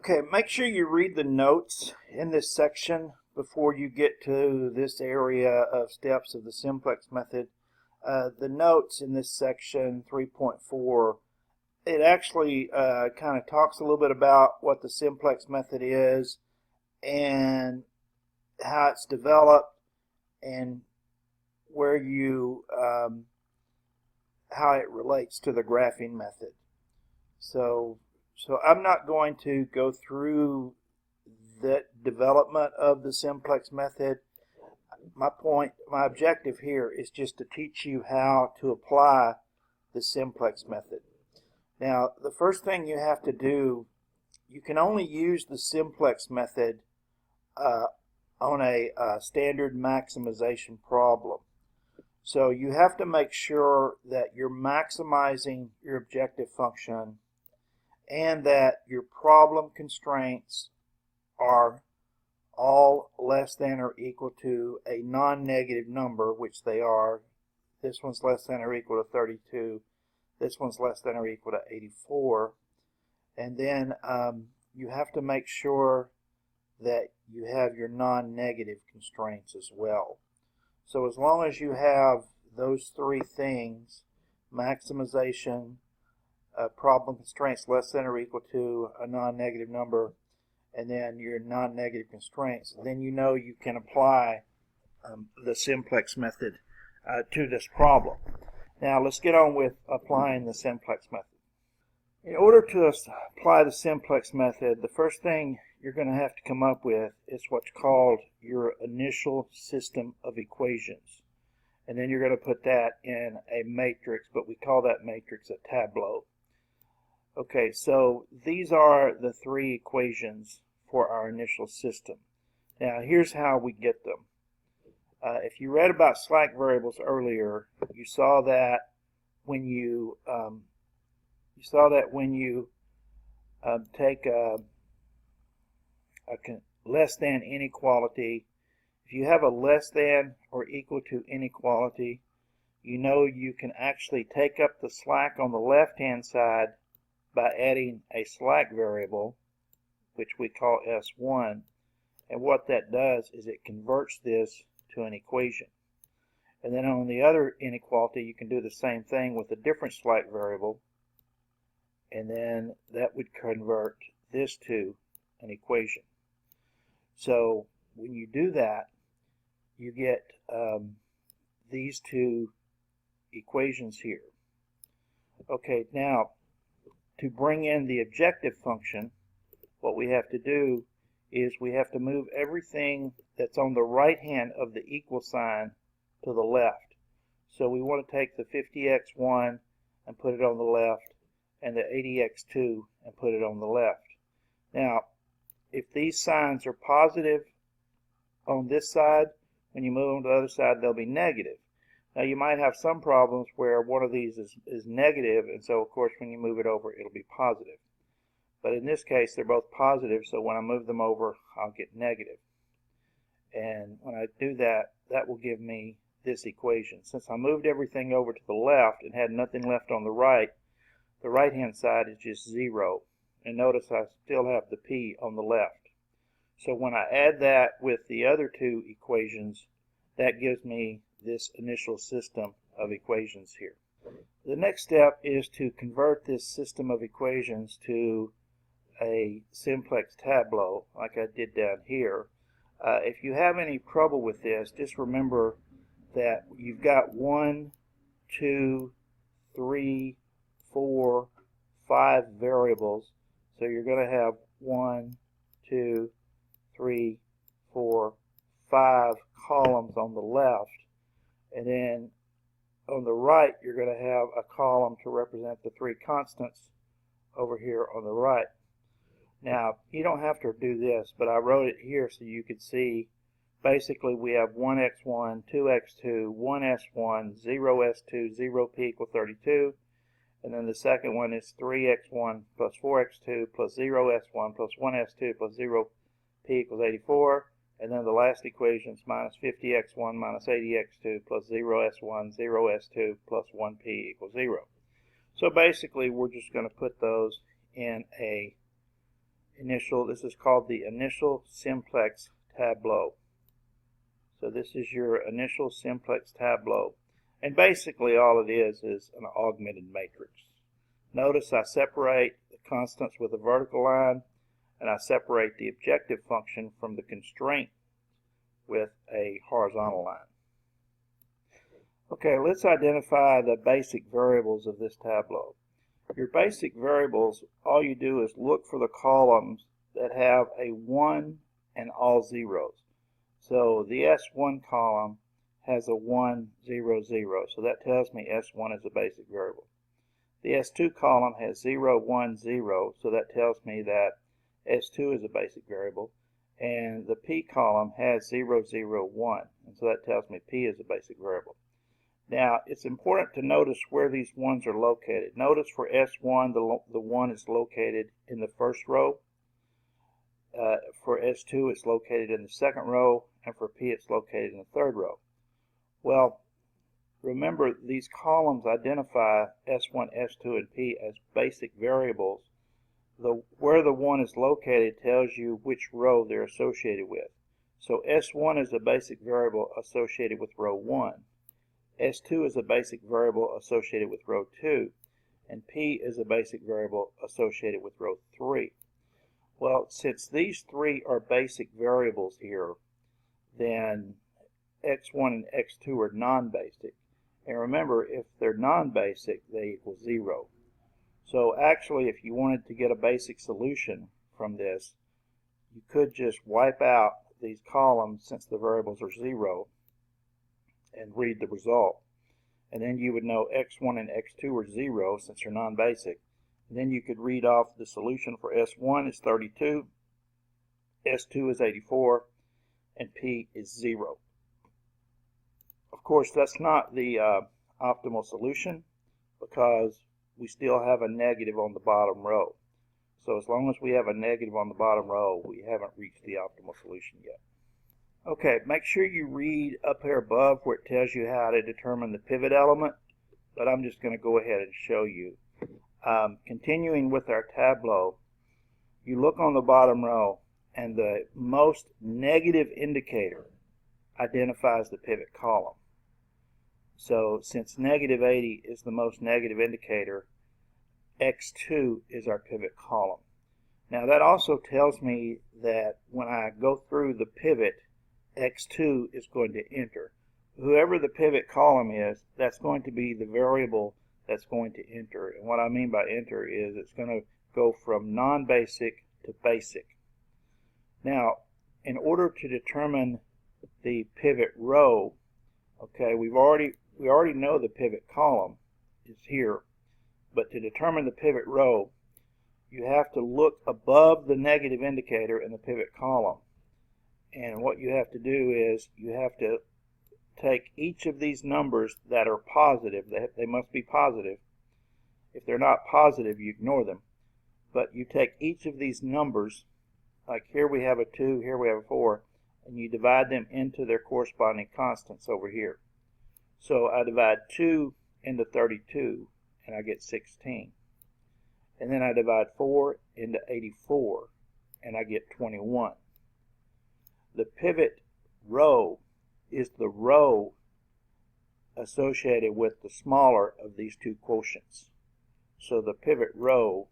Okay, make sure you read the notes in this section before you get to this area of steps of the simplex method. The notes in this section 3.4, it actually kind of talks a little bit about what the simplex method is and how it's developed and where you how it relates to the graphing method. So I'm not going to go through the development of the simplex method. My objective here is just to teach you how to apply the simplex method. Now, the first thing you have to do, you can only use the simplex method on a standard maximization problem. So you have to make sure that you're maximizing your objective function and that your problem constraints are all less than or equal to a non-negative number, which they are. This one's less than or equal to 32. This one's less than or equal to 84. And then you have to make sure that you have your non-negative constraints as well. So as long as you have those three things, maximization, problem constraints less than or equal to a non-negative number, and then your non-negative constraints, then you know you can apply the simplex method to this problem. Now let's get on with applying the simplex method. In order to apply the simplex method, the first thing you're going to have to come up with is what's called your initial system of equations. And then you're going to put that in a matrix, but we call that matrix a tableau. Okay, so these are the three equations for our initial system. Now here's how we get them. If you read about slack variables earlier, you saw that when you take a less than inequality, if you have a less than or equal to inequality, you know you can actually take up the slack on the left hand side by adding a slack variable, which we call S1, and what that does is it converts this to an equation. And then on the other inequality, you can do the same thing with a different slack variable, and then that would convert this to an equation. So when you do that, you get these two equations here. Okay, now to bring in the objective function, what we have to do is we have to move everything that's on the right hand of the equal sign to the left. So we want to take the 50x1 and put it on the left, and the 80x2 and put it on the left. Now, if these signs are positive on this side, when you move them to the other side, they'll be negative. Now you might have some problems where one of these is negative, and so of course when you move it over it'll be positive. But in this case they're both positive, so when I move them over I'll get negative. And when I do that, that will give me this equation. Since I moved everything over to the left and had nothing left on the right hand side is just 0. And notice I still have the p on the left. So when I add that with the other two equations, that gives me this initial system of equations here. The next step is to convert this system of equations to a simplex tableau like I did down here. If you have any trouble with this, just remember that you've got 1, 2, 3, 4, 5 variables. So you're going to have 1, 2, 3, 4, 5 columns on the left. And then on the right, you're going to have a column to represent the three constants over here on the right. Now, you don't have to do this, but I wrote it here so you could see. Basically, we have 1x1, 2x2, 1s1, 0s2, 0p equals 32. And then the second one is 3x1 plus 4x2 plus 0s1 plus 1s2 plus 0p equals 84. And then the last equation is minus 50x1 minus 80x2 plus 0s1, 0s2 plus 1p equals 0. So basically, we're just going to put those in this is called the initial simplex tableau. So this is your initial simplex tableau. And basically all it is an augmented matrix. Notice I separate the constants with a vertical line, and I separate the objective function from the constraint with a horizontal line. Okay, let's identify the basic variables of this tableau. Your basic variables, all you do is look for the columns that have a 1 and all zeros. So the S1 column has a 1, 0, 0. So that tells me S1 is a basic variable. The S2 column has 0, 1, 0. So that tells me that S2 is a basic variable. And the P column has 0, 0, 1. And so that tells me P is a basic variable. Now, it's important to notice where these ones are located. Notice for S1, the 1 is located in the first row. For S2, it's located in the second row. And for P, it's located in the third row. Well, remember, these columns identify S1, S2, and P as basic variables. Where the 1 is located tells you which row they're associated with. So S1 is a basic variable associated with row 1. S2 is a basic variable associated with row 2. And P is a basic variable associated with row 3. Well, since these three are basic variables here, then X1 and X2 are non-basic. And remember, if they're non-basic, they equal 0. So actually, if you wanted to get a basic solution from this, you could just wipe out these columns since the variables are 0 and read the result. And then you would know X1 and X2 are 0 since they're non-basic. And then you could read off the solution for S1 is 32, S2 is 84, and P is 0. Of course, that's not the optimal solution because we still have a negative on the bottom row. So as long as we have a negative on the bottom row, we haven't reached the optimal solution yet. Okay, make sure you read up here above where it tells you how to determine the pivot element, but I'm just going to go ahead and show you. Continuing with our tableau, you look on the bottom row and the most negative indicator identifies the pivot column. So since negative 80 is the most negative indicator, X2 is our pivot column. Now that also tells me that when I go through the pivot, X2 is going to enter. Whoever the pivot column is, that's going to be the variable that's going to enter. And what I mean by enter is it's going to go from non-basic to basic. Now, in order to determine the pivot row, okay, we already know the pivot column is here, but to determine the pivot row, you have to look above the negative indicator in the pivot column. And what you have to do is you have to take each of these numbers that are positive. They must be positive. If they're not positive, you ignore them. But you take each of these numbers, like here we have a 2, here we have a 4, and you divide them into their corresponding constants over here. So I divide 2 into 32, and I get 16. And then I divide 4 into 84, and I get 21. The pivot row is the row associated with the smaller of these two quotients. So the pivot row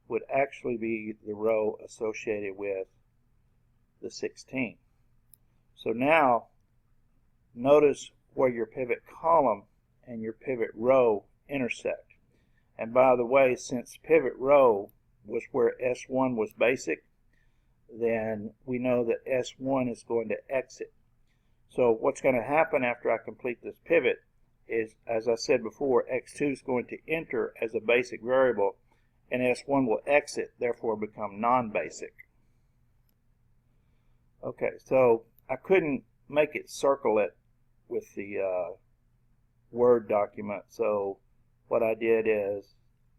would actually be the row associated with the 16. So now notice where your pivot column and your pivot row intersect. And by the way, since pivot row was where S1 was basic, then we know that S1 is going to exit. So what's going to happen after I complete this pivot is, as I said before, X2 is going to enter as a basic variable, and S1 will exit, therefore become non-basic. Okay, so I couldn't make it circle it with the Word document, so what I did is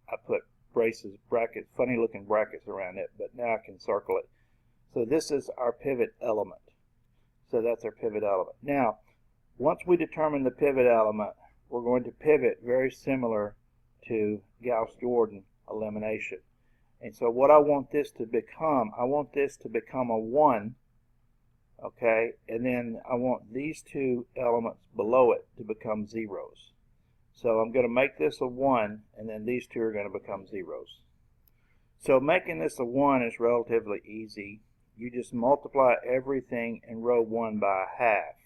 I put brackets, funny looking brackets around it, but now I can circle it. So this is our pivot element. So that's our pivot element. Now, once we determine the pivot element, we're going to pivot very similar to Gauss-Jordan elimination. And so what I want this to become, I want this to become a 1, okay, and then I want these two elements below it to become zeros. So I'm going to make this a 1, and then these two are going to become zeros. So making this a 1 is relatively easy. You just multiply everything in row 1 by a half.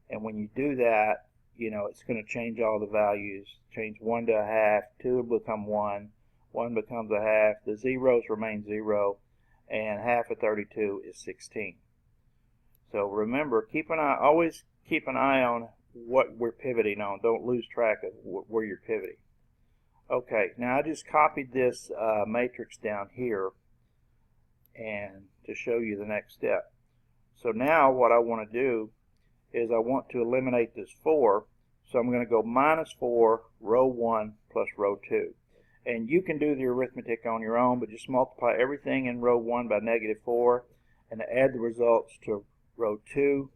And when you do that, you know, it's going to change all the values. Change 1 to a half, 2 will become 1, 1 becomes a half, the zeros remain 0, and half of 32 is 16. So remember, always keep an eye on what we're pivoting on. Don't lose track of where you're pivoting. Okay, now I just copied this matrix down here and to show you the next step. So now what I want to do is I want to eliminate this 4. So I'm going to go -4, row 1 plus row 2. And you can do the arithmetic on your own, but just multiply everything in row 1 by -4 and add the results to row 2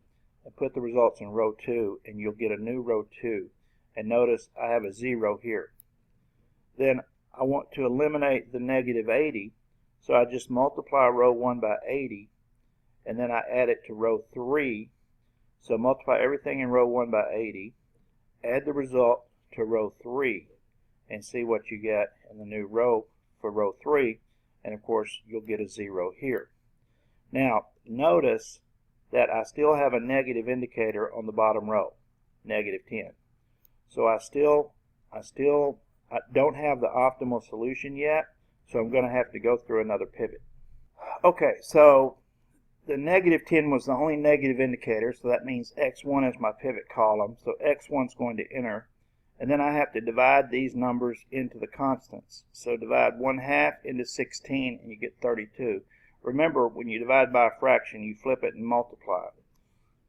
and put the results in row 2, and you'll get a new row 2. And notice I have a 0 here. Then I want to eliminate the -80, so I just multiply row 1 by 80, and then I add it to row 3. So multiply everything in row 1 by 80, add the result to row 3, and see what you get in the new row for row 3, and of course you'll get a 0 here. Now notice that I still have a negative indicator on the bottom row, -10. So I don't have the optimal solution yet, so I'm going to have to go through another pivot. Okay, so the -10 was the only negative indicator, so that means x1 is my pivot column. So x1 is going to enter, and then I have to divide these numbers into the constants. So divide 1/2 into 16 and you get 32. Remember, when you divide by a fraction, you flip it and multiply it.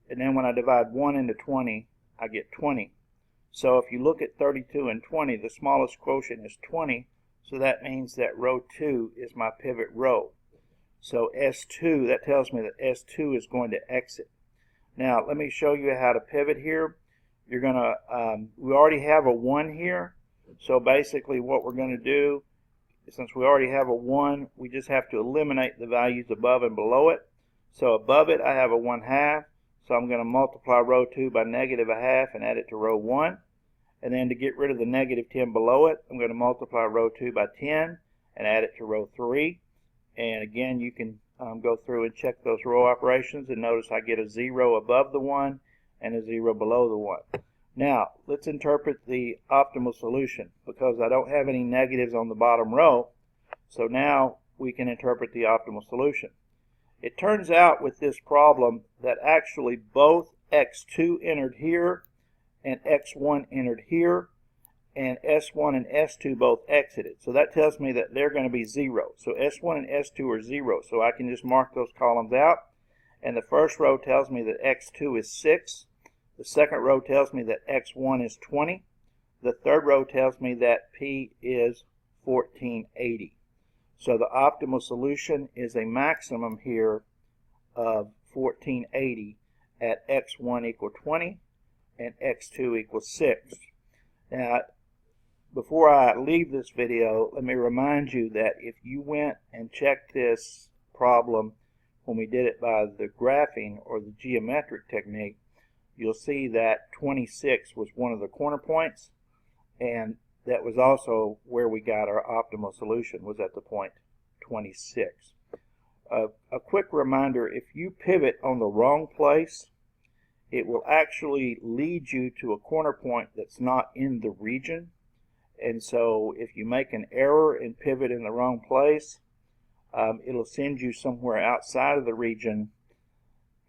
And then when I divide 1 into 20, I get 20. So if you look at 32 and 20, the smallest quotient is 20, so that means that row 2 is my pivot row. So S2, that tells me that S2 is going to exit. Now let me show you how to pivot here. You're going to, we already have a 1 here, so basically what we're going to do, since we already have a 1, we just have to eliminate the values above and below it. So above it I have a 1/2, so I'm going to multiply row 2 by -1/2 and add it to row 1. And then to get rid of the -10 below it, I'm going to multiply row 2 by 10 and add it to row 3. And again, you can go through and check those row operations, and notice I get a 0 above the 1 and a 0 below the 1. Now let's interpret the optimal solution, because I don't have any negatives on the bottom row. So now we can interpret the optimal solution. It turns out with this problem that actually both x2 entered here and x1 entered here, and S1 and S2 both exited. So that tells me that they're going to be 0. So S1 and S2 are 0. So I can just mark those columns out. And the first row tells me that x2 is 6. The second row tells me that x1 is 20. The third row tells me that P is 1480. So the optimal solution is a maximum here of 1480 at x1 equal 20 and x2 equals 6. Now, before I leave this video, let me remind you that if you went and checked this problem when we did it by the graphing or the geometric technique, you'll see that 26 was one of the corner points, and that was also where we got our optimal solution, was at the point 26. A quick reminder, if you pivot on the wrong place, it will actually lead you to a corner point that's not in the region. And so if you make an error and pivot in the wrong place, it'll send you somewhere outside of the region,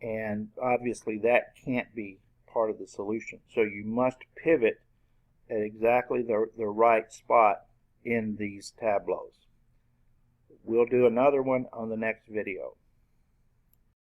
and obviously that can't be part of the solution. So you must pivot at exactly the right spot in these tableaus. We'll do another one on the next video.